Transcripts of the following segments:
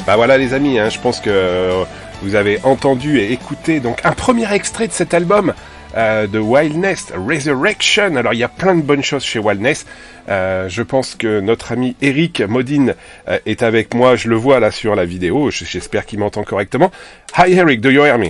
Bah voilà les amis, hein, je pense que vous avez entendu et écouté donc un premier extrait de cet album de Wildness, Resurrection. Alors il y a plein de bonnes choses chez Wildness. Je pense que notre ami Erik, Modin, est avec moi. Je le vois là sur la vidéo. J'espère qu'il m'entend correctement. Hi Erik, do you hear me?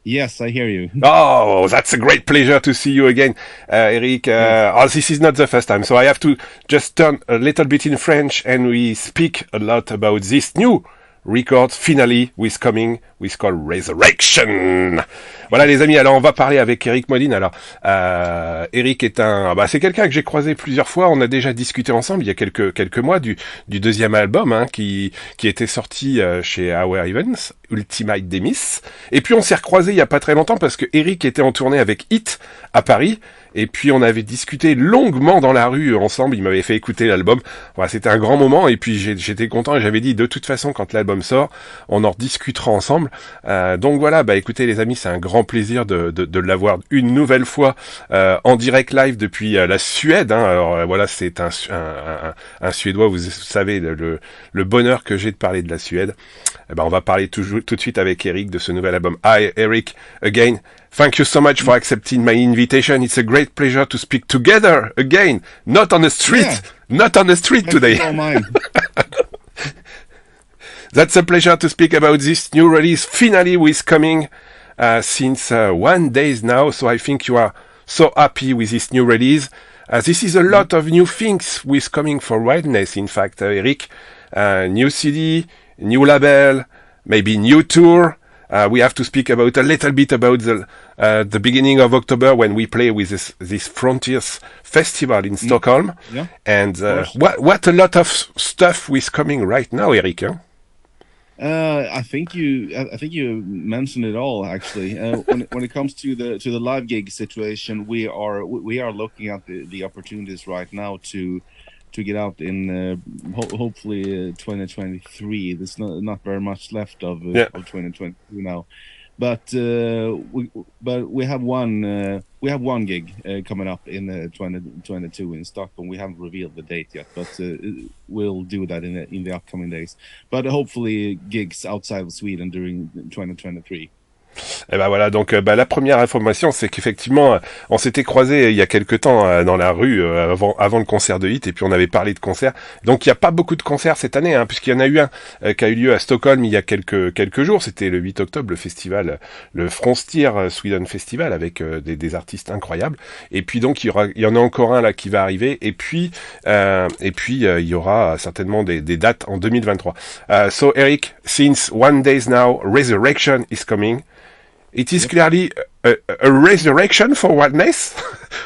Yes, I hear you. Oh, that's a great pleasure to see you again, Erik. Oh, this is not the first time, so I have to just turn a little bit in French, and we speak a lot about this new record finally with coming, with called Resurrection. Voilà les amis, alors on va parler avec Erik Modin. Alors Erik est c'est quelqu'un que j'ai croisé plusieurs fois. On a déjà discuté ensemble il y a quelques mois du deuxième album qui était sorti chez Avec, Ultimate Demise. Et puis on s'est recroisé il y a pas très longtemps parce que Erik était en tournée avec Hit à Paris. Et puis on avait discuté longuement dans la rue ensemble, il m'avait fait écouter l'album. Voilà, c'était un grand moment et puis j'étais content et j'avais dit de toute façon quand l'album sort, on en rediscutera ensemble. Donc voilà, écoutez les amis, c'est un grand plaisir de l'avoir une nouvelle fois en direct live depuis la Suède. Hein. Alors voilà, c'est un Suédois, vous savez le bonheur que j'ai de parler de la Suède. On va parler tout de suite avec Erik de ce nouvel album. Hi Erik, again. Thank you so much for accepting my invitation. It's a great pleasure to speak together again, not on the street, not on the street today. That's a pleasure to speak about this new release finally with coming since 1 day now. So I think you are so happy with this new release. This is a lot of new things with coming for Wildness. In fact, Erik, new CD, new label, maybe new tour. We have to speak about a little bit about the beginning of October when we play with this Frontiers Festival in Stockholm. Yeah. And what a lot of stuff is coming right now, Erik. Huh? I think you mentioned it all actually. When it comes to the live gig situation, we are looking at the opportunities right now to get out in hopefully 2023. There's not very much left of 2022 now, but we have one gig coming up in 2022 in Stockholm. We haven't revealed the date yet, but we'll do that in the upcoming days. But hopefully gigs outside of Sweden during 2023. Et voilà, donc la première information, c'est qu'effectivement, on s'était croisés il y a quelques temps dans la rue avant le concert de Hit, et puis on avait parlé de concerts. Donc il n'y a pas beaucoup de concerts cette année, puisqu'il y en a eu un qui a eu lieu à Stockholm il y a quelques jours. C'était le 8 octobre, le festival, le Frontiers Sweden Festival, avec des artistes incroyables. Et puis donc il y en a encore un là qui va arriver. Et puis il y aura certainement des dates en 2023. So Erik, since 1 day now, Resurrection is coming. It is clearly a resurrection for Wildness,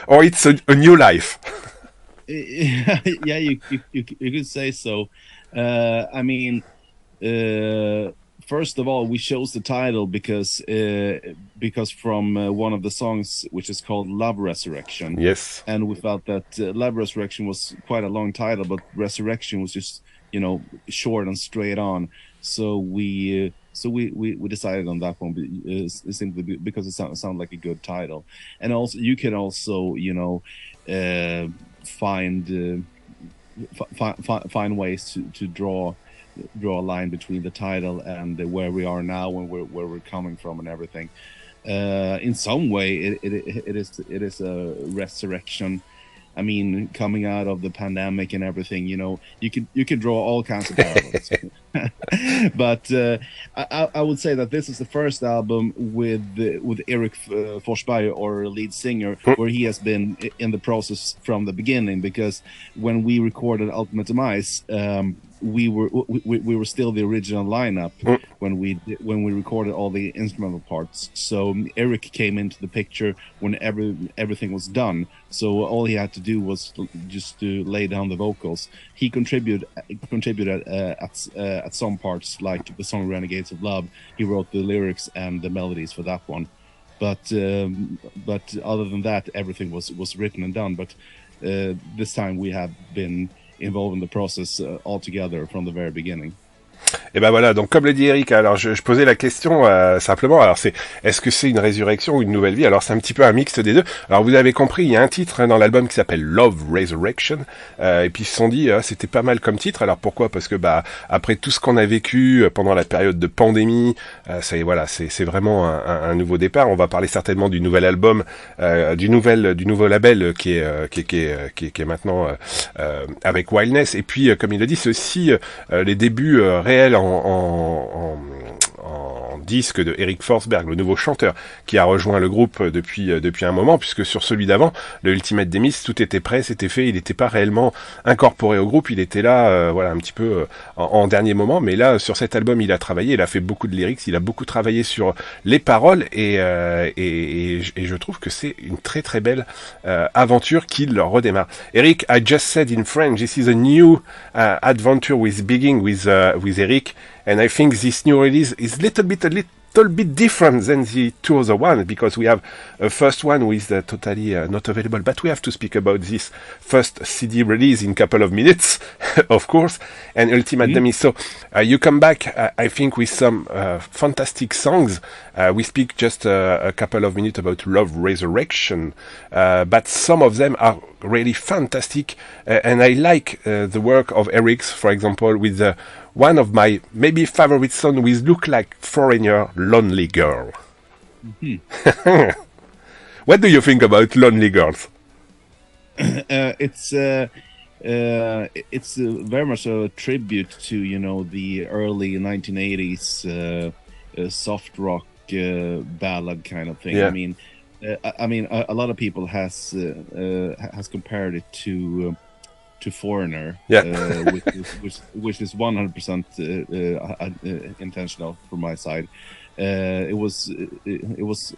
or it's a new life. Yeah, you could say so. I mean, first of all, we chose the title because from one of the songs, which is called Love Resurrection. Yes. And we felt that Love Resurrection was quite a long title, but Resurrection was just, short and straight on. So we decided on that one simply because it sounded like a good title. And also you can also find ways to draw a line between the title and where we are now and where we're coming from and everything. In some way it is a resurrection. I mean, coming out of the pandemic and everything, you can draw all kinds of parallels. But I would say that this is the first album with Erik Forsberg, or lead singer, where he has been in the process from the beginning. Because when we recorded Ultimate Demise, we were still the original lineup when we recorded all the instrumental parts. So Erik came into the picture when everything was done. So all he had to do was just to lay down the vocals. He contributed at some parts, like the song "Renegades of Love." He wrote the lyrics and the melodies for that one. But other than that, everything was written and done. But this time we have been involved in the process altogether from the very beginning. Et ben voilà, donc comme le dit Erik, alors je posais la question simplement, alors est-ce que c'est une résurrection ou une nouvelle vie? Alors c'est un petit peu un mix des deux. Alors vous avez compris, il y a un titre dans l'album qui s'appelle Love Resurrection, et puis ils se sont dit c'était pas mal comme titre. Alors pourquoi? Parce que après tout ce qu'on a vécu pendant la période de pandémie, c'est vraiment un nouveau départ. On va parler certainement du nouvel album, du nouveau label qui est maintenant avec Wildness. Et puis comme il a dit, c'est aussi les débuts réels en disque de Erik Forsberg, le nouveau chanteur, qui a rejoint le groupe depuis un moment, puisque sur celui d'avant, le Ultimate Demise, tout était prêt, c'était fait, il n'était pas réellement incorporé au groupe, il était là, un petit peu en dernier moment, mais là, sur cet album, il a travaillé, il a fait beaucoup de lyrics, il a beaucoup travaillé sur les paroles, et je trouve que c'est une très très belle aventure qu'il redémarre. Erik, I just said in French, this is a new adventure with Erik. And I think this new release is a little bit different than the two other ones, because we have a first one with totally not available. But we have to speak about this first CD release in a couple of minutes, of course, and Ultimate Demise. So you come back, I think, with some fantastic songs. We speak just a couple of minutes about Love Resurrection, but some of them are really fantastic, and I like the work of Erik's, for example, with one of my maybe favorite songs with Look Like Foreigner, Lonely Girl. Mm-hmm. What do you think about Lonely Girls? It's very much a tribute to the early 1980s soft rock ballad kind of thing. Yeah. I mean, a lot of people has compared it to Foreigner, yeah. which is 100% intentional from my side. It was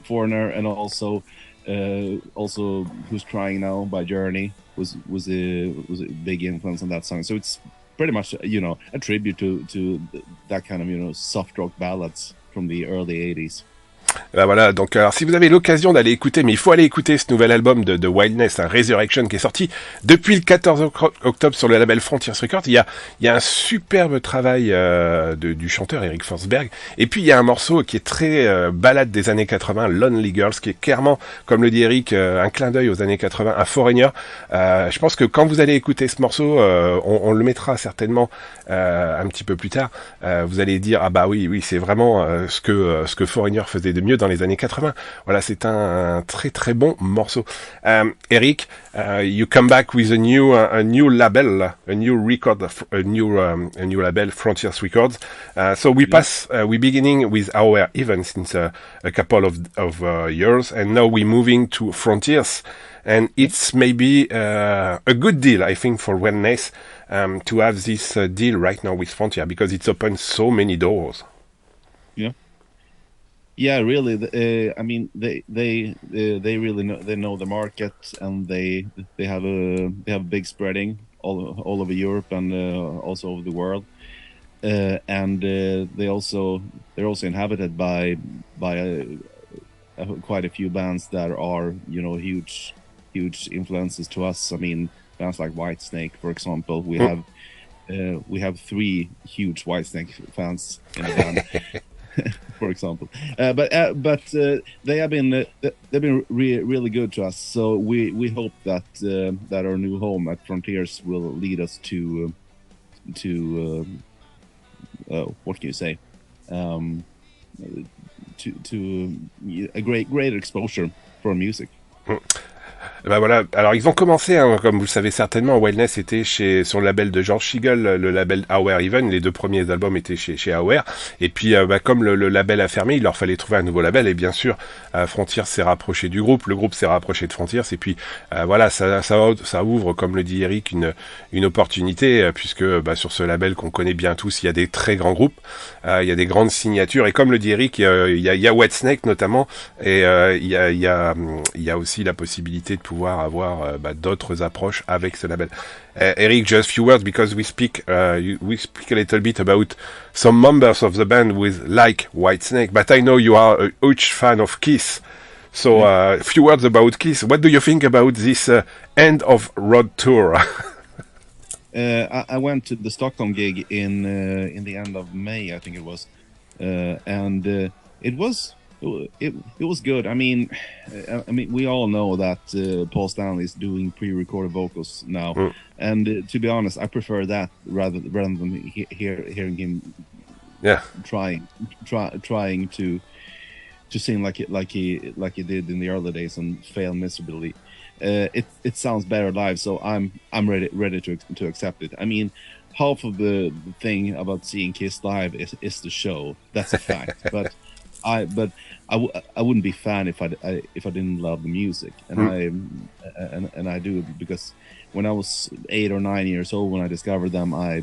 Foreigner, and also Who's Crying Now by Journey was a big influence on that song. So it's pretty much a tribute to that kind of soft rock ballads from the early 80s. Ben voilà, donc alors si vous avez l'occasion d'aller écouter, mais il faut aller écouter ce nouvel album de Wildness, Resurrection, qui est sorti depuis le 14 octobre sur le label Frontiers Records. Il y a un superbe travail du chanteur Erik Forsberg, et puis il y a un morceau qui est très ballade des années 80, Lonely Girls, qui est clairement, comme le dit Erik, un clin d'œil aux années 80, un Foreigner. Je pense que quand vous allez écouter ce morceau, on le mettra certainement un petit peu plus tard, vous allez dire ah bah oui c'est vraiment ce que Foreigner faisait de mieux dans les années 80. Voilà, c'est un très très bon morceau. Erik, you come back with a new label, a new record, a new label, Frontiers Records. So we beginning with our even since a couple of years, and now we're moving to Frontiers, and it's maybe a good deal, I think, for Wildness to have this deal right now with Frontier, because it's opened so many doors. Yeah, really. I mean, they really know the market, and they have a big spreading all over Europe and also over the world, and they're also inhabited by quite a few bands that are huge influences to us. I mean, bands like Whitesnake, for example. We have 3 huge Whitesnake fans in the band. For example, but they have been really good to us. So we hope that our new home at Frontiers will lead us to what can you say, to a great exposure for music. Ben voilà, alors ils ont commencé, comme vous le savez certainement, Wildness était sur le label de George Siegel, le label Our Even, les 2 premiers albums étaient chez Our, et puis comme le label a fermé, il leur fallait trouver un nouveau label, et bien sûr, Frontiers s'est rapproché du groupe, le groupe s'est rapproché de Frontiers, et puis voilà, ça ouvre, comme le dit Erik, une opportunité, puisque sur ce label qu'on connaît bien tous, il y a des très grands groupes, il y a des grandes signatures, et comme le dit Erik, il y a Whitesnake notamment, et il y a aussi la possibilité de pouvoir avoir d'autres approches avec ce label. Erik, just few words, because we speak a little bit about some members of the band with like Whitesnake, but I know you are a huge fan of Kiss. So few words about Kiss. What do you think about this end of road tour? I went to the Stockholm gig in the end of May, I think it was, and it was it was good. I mean, we all know that Paul Stanley is doing pre-recorded vocals now, and to be honest, I prefer that rather than hearing him trying to sing like he did in the early days and fail miserably. It sounds better live, so I'm ready to accept it. I mean, half of the thing about seeing Kiss live is the show. That's a fact. but I wouldn't be a fan if I didn't love the music, and I do, because when I was 8 or 9 years old, when I discovered them, I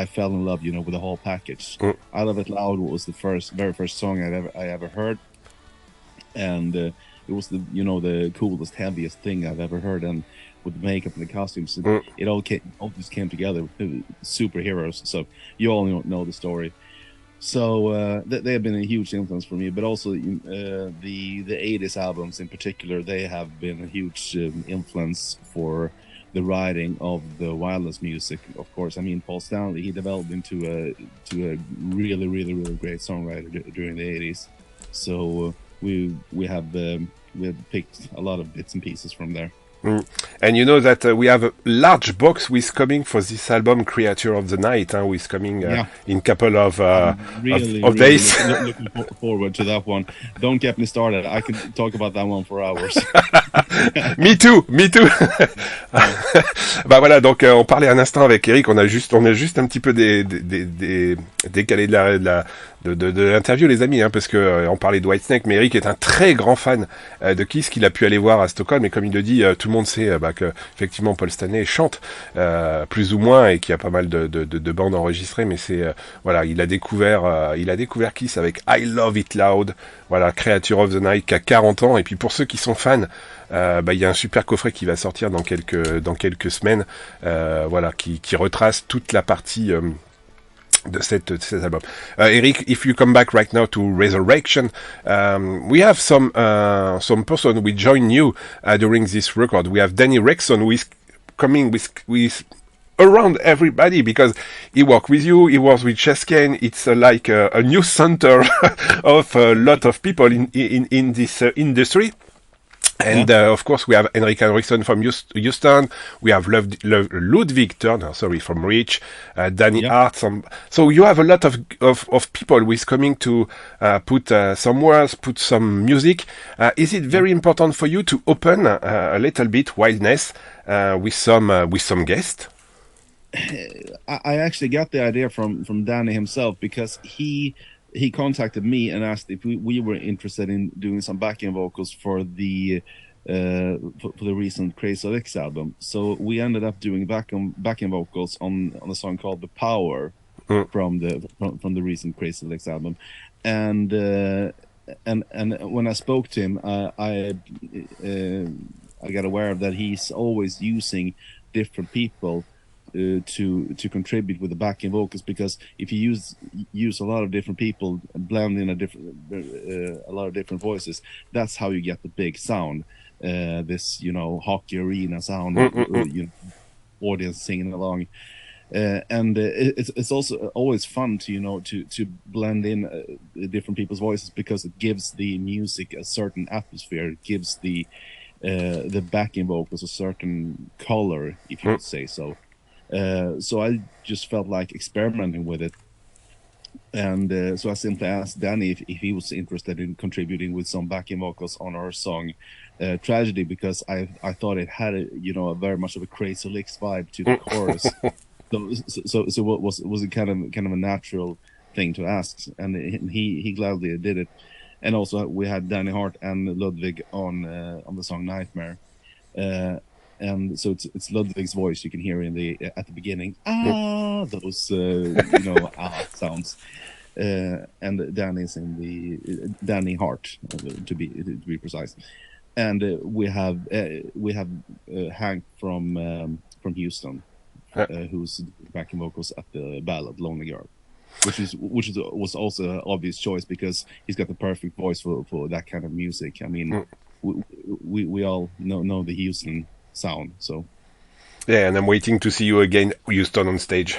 fell in love, with the whole package. I Love It Loud was the very first song I ever heard, and it was the coolest, heaviest thing I've ever heard, and with the makeup and the costumes, it all just came together. Superheroes, so you all know the story. So they have been a huge influence for me, but also the 80s albums in particular, they have been a huge influence for the writing of the Wildness music. Of course, I mean, Paul Stanley, he developed into a really, really, really great songwriter during the 80s. So we have picked a lot of bits and pieces from there. And you know that we have a large box with coming for this album, Creature of the Night, who is coming in couple of days. Looking forward to that one. Don't get me started. I could talk about that one for hours. Me too. Bah voilà, donc on parlait un instant avec Erik, on a juste un petit peu décalé de l'interview, les amis, parce que on parlait de Whitesnake, mais Erik est un très grand fan de Kiss, qu'il a pu aller voir à Stockholm, et comme il le dit, tout le monde sait que effectivement Paul Stanley chante plus ou moins, et qu'il y a pas mal de bandes enregistrées, mais c'est voilà, il a découvert Kiss avec I Love It Loud, voilà, Creature of the Night, qui a 40 ans, et puis pour ceux qui sont fans, il y a un super coffret qui va sortir dans quelques semaines, voilà, qui retrace toute la partie de cet album. Erik, if you come back right now to Resurrection, we have some person will join you during this record. We have Danny Rexon, who is coming with around everybody, because he worked with you, he was with Cheskin. It's like a new center of a lot of people in this industry. And of course, we have Erik from Houston. We have Ludvig Turner, from Reach, Dani Hart. So you have a lot of people who is coming to put some words, put some music. Is it very important for you to open a little bit Wildness with some guests? I actually got the idea from Danny himself, because he contacted me and asked if we were interested in doing some backing vocals for the recent Crazy Avec album. So we ended up doing backing vocals on a song called "The Power" from the recent Crazy Avec album, and when I spoke to him, I got aware that he's always using different people to contribute with the backing vocals, because if you use a lot of different people, blend in a lot of different voices, that's how you get the big sound, this hockey arena sound, audience singing along, and it's also always fun to blend in different people's voices, because it gives the music a certain atmosphere, it gives the backing vocals a certain color, if you would say so. So I just felt like experimenting with it, and so I simply asked Danny if he was interested in contributing with some backing vocals on our song "Tragedy," because I thought it had a very much of a Crazy Licks vibe to the chorus. So was it kind of a natural thing to ask, and he gladly did it. And also we had Dani Hart and Ludvig on the song "Nightmare." And so it's Ludvig's voice you can hear at the beginning, those sounds, and Danny's in the Dani Hart, to be precise, and we have Hank from Houston, who's backing vocals at the ballad "Lonely Girl," was also an obvious choice, because he's got the perfect voice for that kind of music. I mean, we all know the Houston sound. So Yeah, and I'm waiting to see you again, Houston on stage.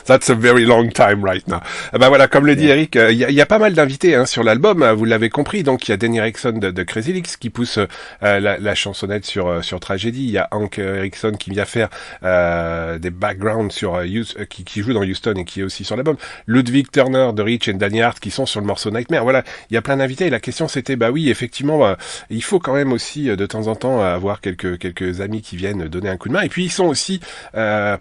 That's a very long time right now. Bah voilà, comme le dit Erik, y a pas mal d'invités sur l'album, vous l'avez compris. Donc il y a Danny Rexon de Crazy Leaks qui pousse la chansonnette sur Tragédie. Il y a Hank Eriksson qui vient faire des backgrounds sur qui joue dans Houston et qui est aussi sur l'album. Ludvig Turner de Rich et Dani Hart qui sont sur le morceau Nightmare. Voilà, il y a plein d'invités. Et la question c'était, bah oui, effectivement, il faut quand même aussi de temps en temps avoir quelques amis qui viennent donner un coup de main. Et puis ils sont aussi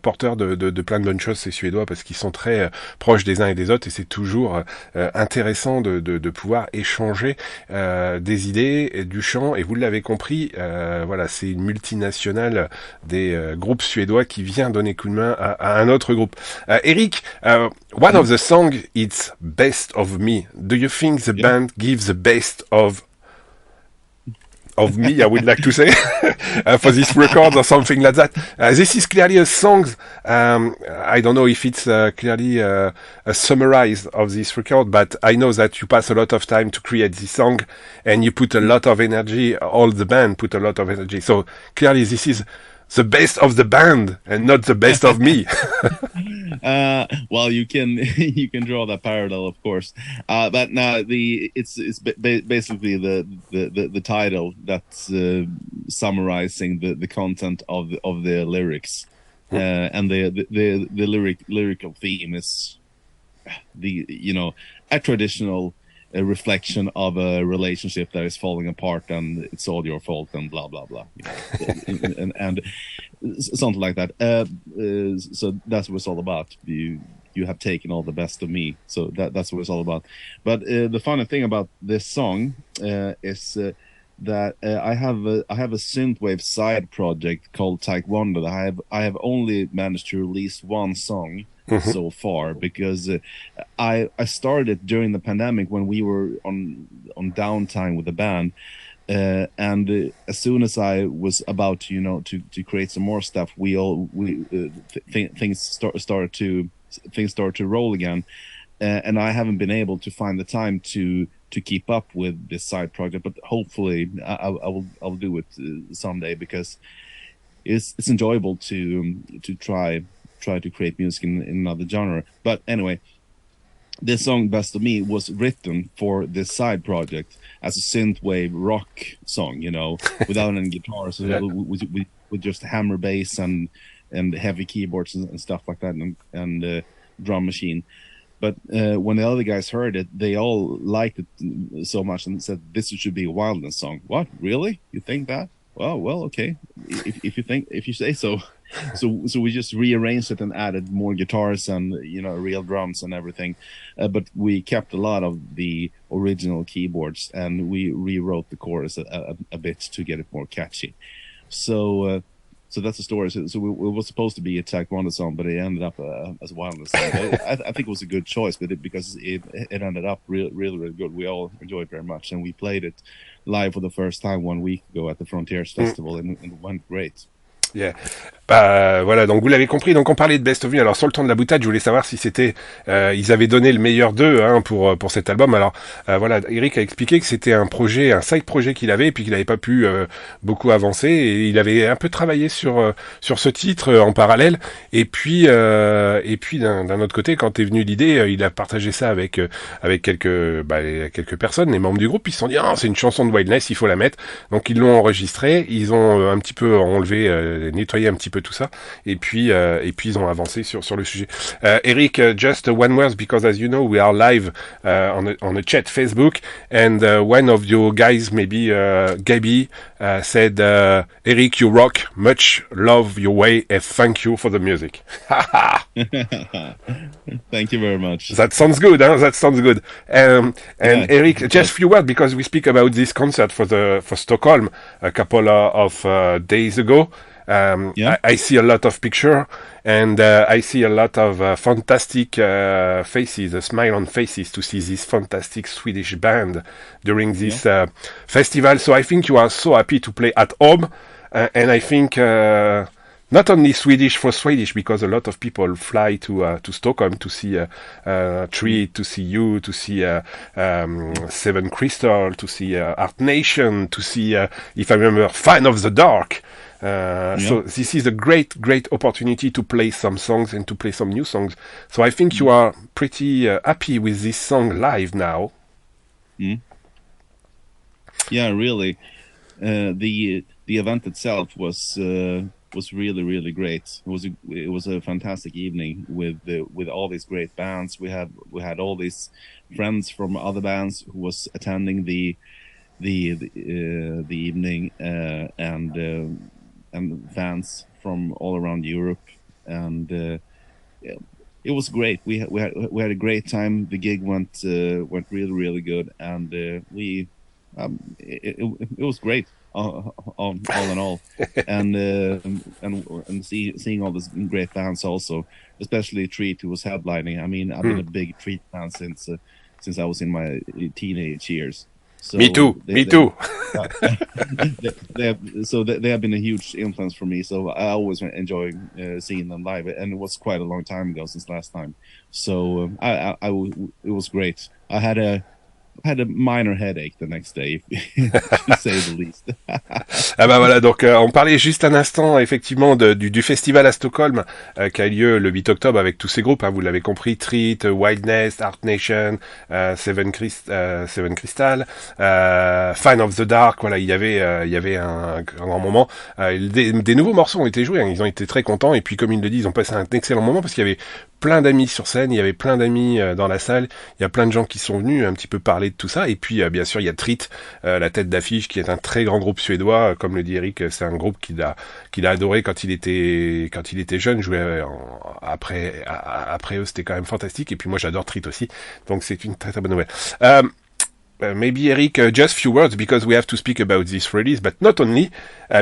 porteurs de plein de bonnes choses, ces Suédois, parce qu'ils sont très proches des uns et des autres, et c'est toujours intéressant de pouvoir échanger des idées, et du chant. Et vous l'avez compris, voilà, c'est une multinationale des groupes suédois qui vient donner coup de main à un autre groupe. Erik, one of the songs, it's Best of Me. Do you think the band gives the best of me, I would like to say, for this record or something like that. This is clearly a song, I don't know if it's clearly a summarize of this record, but I know that you pass a lot of time to create this song and you put a lot of energy, all the band put a lot of energy. So clearly this is the best of the band and not the best of me. Well, you can you can draw that parallel, of course, but no, it's basically the title that's summarizing the content of the lyrics, and the lyrical theme is a traditional reflection of a relationship that is falling apart and it's all your fault and blah blah blah, and something like that. So that's what it's all about. You have taken all the best of me. So that's what it's all about. But the funny thing about this song is that I have a synthwave side project called Taekwondo. I have only managed to release one song so far, because I started during the pandemic when we were on downtime with the band, and as soon as I was about to create some more stuff, things started to roll again, and I haven't been able to find the time to keep up with this side project, but hopefully I'll do it someday, because it's enjoyable to try to create music in another genre. But anyway, this song Best of Me was written for this side project as a synthwave rock song, without any guitars, with just hammer bass and heavy keyboards and stuff like that, and drum machine. But when the other guys heard it, they all liked it so much and said this should be a Wildness song. What, really? You think that? Well, okay. If you say so. So we just rearranged it and added more guitars and real drums and everything, but we kept a lot of the original keyboards and we rewrote the chorus a bit to get it more catchy. So that's the story. So it was supposed to be a Taekwondo song, but it ended up as a Wildness song. I think it was a good choice, because it ended up really good. We all enjoyed it very much, and we played it live for the first time 1 week ago at the Frontiers Festival, and it went great. Yeah. Bah voilà, donc vous l'avez compris, donc on parlait de Best of Me. Alors sur le temps de la boutade, je voulais savoir si c'était ils avaient donné le meilleur d'eux pour cet album. Alors voilà, Erik a expliqué que c'était un side projet qu'il avait, et puis qu'il n'avait pas pu beaucoup avancer, et il avait un peu travaillé sur ce titre en parallèle, et puis d'un autre côté, quand est venue l'idée, il a partagé ça avec quelques personnes, les membres du groupe. Ils se sont dit c'est une chanson de Wildness, il faut la mettre. Donc ils l'ont enregistrée, ils ont un petit peu enlevé, nettoyé un petit peu tout ça, et puis ils ont avancé sur le sujet. Erik, just one word, because as you know we are live on a chat Facebook, and one of your guys, maybe Gabi, said, Erik, you rock, much love your way, and thank you for the music. Thank you very much. That sounds good, huh? That sounds good. And Erik, just a few words, because we speak about this concert for Stockholm a couple of days ago. I see a lot of picture, and I see a lot of fantastic faces, a smile on faces, to see this fantastic Swedish band during this festival. So I think you are so happy to play at home, and I think not only Swedish for Swedish, because a lot of people fly to Stockholm to see Tree, to see you, to see Seven Crystal, to see Art Nation, to see, if I remember, Fan of the Dark. So this is a great opportunity to play some songs and to play some new songs. So I think you are pretty happy with this song live now. Yeah, really. The event itself was really great. It was a fantastic evening with all these great bands. We had all these friends from other bands who was attending the evening, and fans from all around Europe, and it was great. We had a great time. The gig went really good, and it was great. All in all, and seeing all these great bands also, especially Treat, who was headlining. I mean, I've been a big Treat fan since I was in my teenage years. So me too. They have been a huge influence for me. So I always enjoy seeing them live, and it was quite a long time ago since last time. So it was great. I had a minor headache the next day, to say the least. Ah bah voilà, donc on parlait juste un instant effectivement du festival à Stockholm qui a lieu le 8 octobre avec tous ces groupes, hein, vous l'avez compris, Treat, Wildness, Art Nation, Seven Crystal, Fan of the Dark, voilà, il y avait un grand moment. Des nouveaux morceaux ont été joués, hein, ils ont été très contents, et puis comme ils le disent, ils ont passé un excellent moment parce qu'il y avait plein d'amis sur scène, il y avait plein d'amis dans la salle, il y a plein de gens qui sont venus un petit peu parler de tout ça, et puis bien sûr il y a Treat, la tête d'affiche, qui est un très grand groupe suédois, comme le dit Erik, c'est un groupe qu'il a adoré quand il était jeune, jouait après eux, c'était quand même fantastique, et puis moi j'adore Treat aussi, donc c'est une très très bonne nouvelle. Maybe Erik, just few words, because we have to speak about this release, but not only,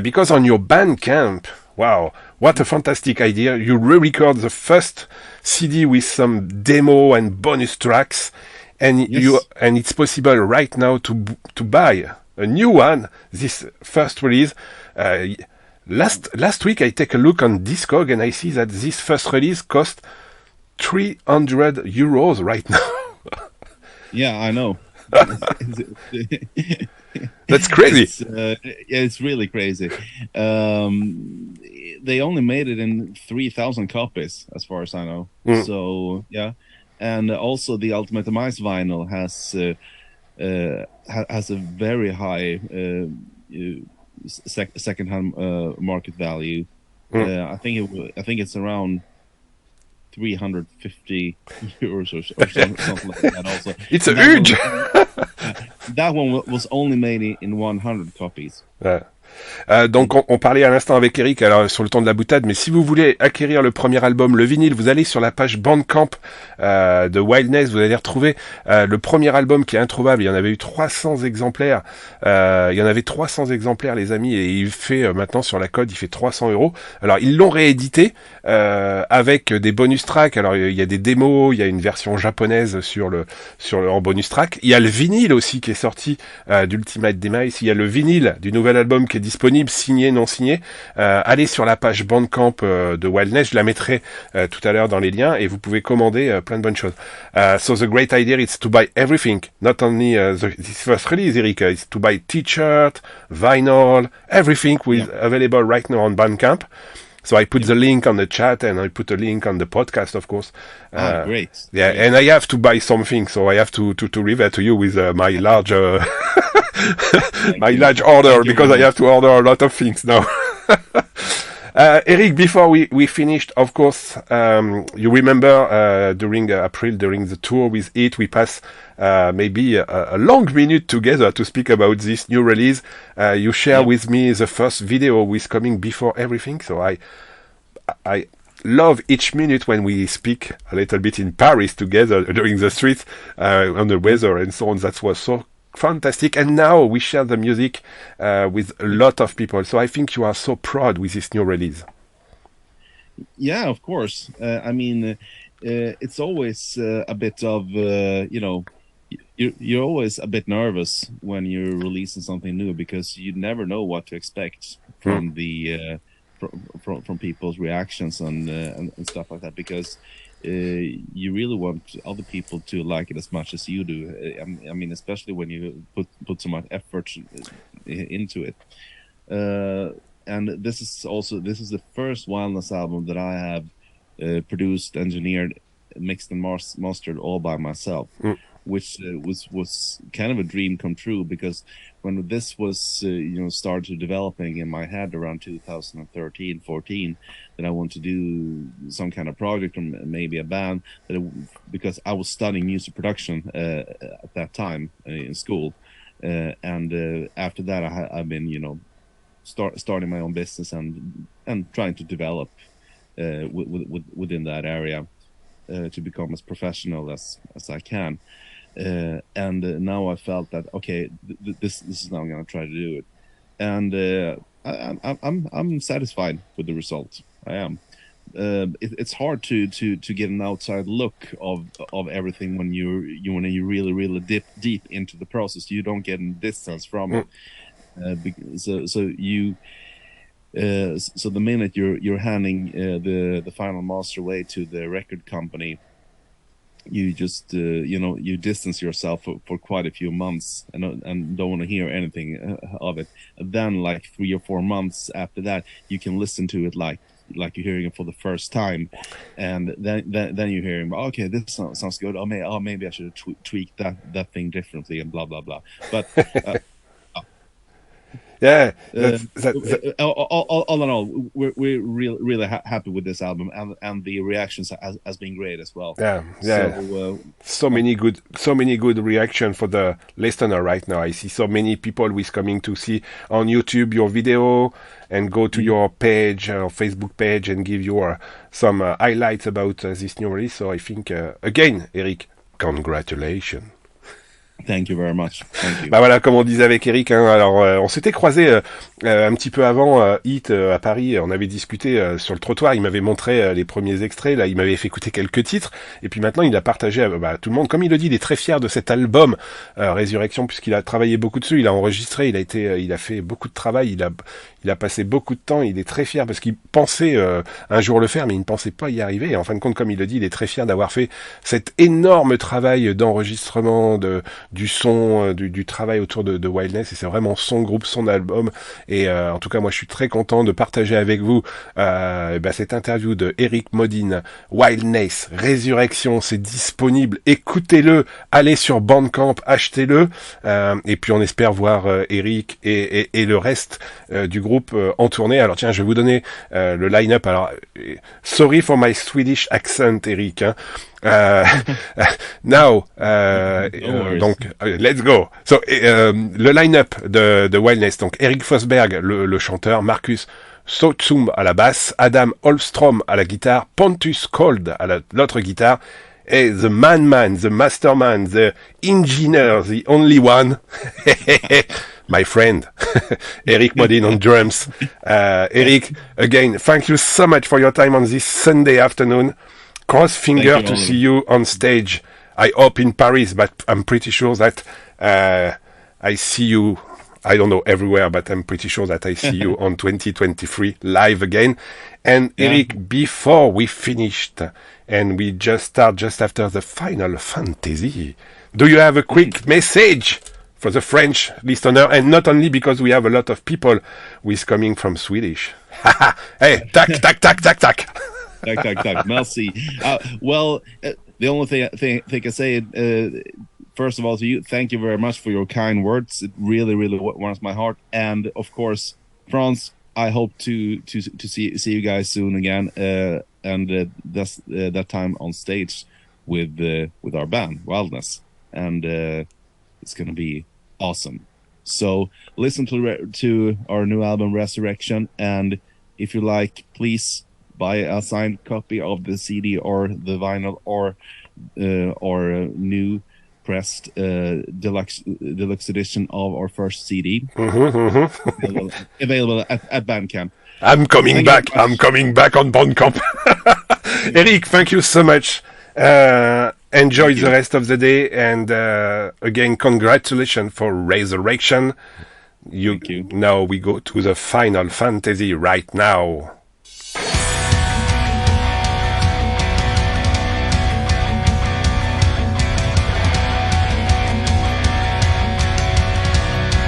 because on your Bandcamp, wow, what a fantastic idea. You re-record the first CD with some demo and bonus tracks, and and it's possible right now to buy a new one, this first release. Last week I take a look on Discog and I see that this first release cost €300 right now. Yeah, I know. That's crazy. It's really crazy. They only made it in 3,000 copies, as far as I know. So yeah, and also the Ultimate Demise vinyl has a very high second-hand market value. I think it's around €350 or something like that. Also, it's huge. That one was only made in 100 copies. Donc on parlait à l'instant avec Erik, alors sur le ton de la boutade, mais si vous voulez acquérir le premier album, le vinyle, vous allez sur la page Bandcamp de Wildness, vous allez retrouver le premier album qui est introuvable. Il y en avait eu 300 exemplaires, les amis, et il fait maintenant sur la code, il fait €300. Alors ils l'ont réédité avec des bonus tracks. Alors il y a des démos, il y a une version japonaise en bonus track. Il y a le vinyle aussi qui est sorti d'Ultimate Demise. Il y a le vinyle du nouvel album qui est disponible, signé, non signé. Allez sur la page Bandcamp de Wildness, je la mettrai tout à l'heure dans les liens, et vous pouvez commander plein de bonnes choses. So the great idea is to buy everything, not only this first release, Erik, it's to buy t-shirt, vinyl, everything available right now on Bandcamp. So I put the link on the chat, and I put a link on the podcast, of course. Great. Yeah, great. And I have to buy something, so I have to revert to you with my large large order, because I have to order a lot of things now. Erik, before we finished, of course, you remember during April, during the tour with it, we passed maybe a long minute together to speak about this new release. You share with me the first video with coming before everything, so I love each minute when we speak a little bit in Paris together during the streets on the weather and so on. That was so fantastic, and now we share the music with a lot of people, so I think you are so proud with this new release. Yeah, of course. I mean, it's always a bit of you're always a bit nervous when you're releasing something new, because you never know what to expect from the from people's reactions and stuff like that, because you really want other people to like it as much as you do. I mean, especially when you put so much effort into it. and this is the first Wildness album that I have produced, engineered, mixed, and mastered all by myself, which was kind of a dream come true, because when this was started developing in my head around 2013-14, that I want to do some kind of project or maybe a band, because I was studying music production at that time in school, and after that I've been starting my own business and trying to develop within that area to become as professional as I can. And now I felt that okay, this is now I'm going to try to do it, and I'm satisfied with the result. I am. It's hard to get an outside look of everything when you really dip deep into the process. You don't get a distance from it. So the minute you're handing the final master away to the record company, you just you distance yourself for quite a few months and don't want to hear anything of it. And then like 3 or 4 months after that, you can listen to it like you're hearing it for the first time, and then you're hearing, okay, this sounds good. Maybe I should have tweaked that thing differently, and blah blah blah. But yeah, all in all, we're really happy with this album, and the reactions has been great as well. So many good reaction for the listener right now. I see so many people who is coming to see on YouTube your video and go to your page or Facebook page and give you some highlights about this new release. So I think again, Erik, congratulations. Thank you very much. Thank you. Bah voilà, comme on disait avec Erik, hein, alors on s'était croisé un petit peu avant Hit à Paris, on avait discuté sur le trottoir, il m'avait montré les premiers extraits, là il m'avait fait écouter quelques titres, et puis maintenant il a partagé à tout le monde, comme il le dit, il est très fier de cet album Résurrection, puisqu'il a travaillé beaucoup dessus, il a enregistré, il a fait beaucoup de travail, il a passé beaucoup de temps, il est très fier parce qu'il pensait un jour le faire, mais il ne pensait pas y arriver, et en fin de compte, comme il le dit, il est très fier d'avoir fait cet énorme travail d'enregistrement, du son, du travail autour de Wildness, et c'est vraiment son groupe, son album, et en tout cas moi je suis très content de partager avec vous cette interview de Erik Modin, Wildness, Résurrection, c'est disponible, écoutez-le, allez sur Bandcamp, achetez-le, et puis on espère voir Erik et le reste du groupe en tournée. Alors tiens, je vais vous donner le line-up. Alors sorry for my Swedish accent, Erik, hein. Now, donc, let's go. So, le line-up de Wildness, donc Erik Forsberg, le chanteur, Marcus Sotsum à la basse, Adam Holmstrom à la guitare, Pontus Kold à l'autre guitare, et the man, the masterman, the engineer, the only one, my friend, Erik Modin on drums. Erik, again, thank you so much for your time on this Sunday afternoon. Cross finger to see you on stage. I hope in Paris, but I'm pretty sure that I see you, I don't know, everywhere, but I'm pretty sure that I see you on 2023 live again. And Erik, before we finished and we just start just after the final fantasy, do you have a quick message for the French listener? And not only because we have a lot of people who is coming from Swedish. Hey, tac. Tack. Merci. Well, the only thing I say, first of all, to you, thank you very much for your kind words. It really warms my heart. And of course, France, I hope to see you guys soon again. And that's that time on stage with our band Wildness, and it's gonna be awesome. So listen to our new album Resurrection, and if you like, please buy a signed copy of the CD or the vinyl or new pressed deluxe edition of our first CD. Available at Bandcamp. I'm coming back on Bandcamp. Erik, thank you so much. Enjoy the rest of the day, and again, congratulations for Resurrection. Thank you. Now we go to the final fantasy right now.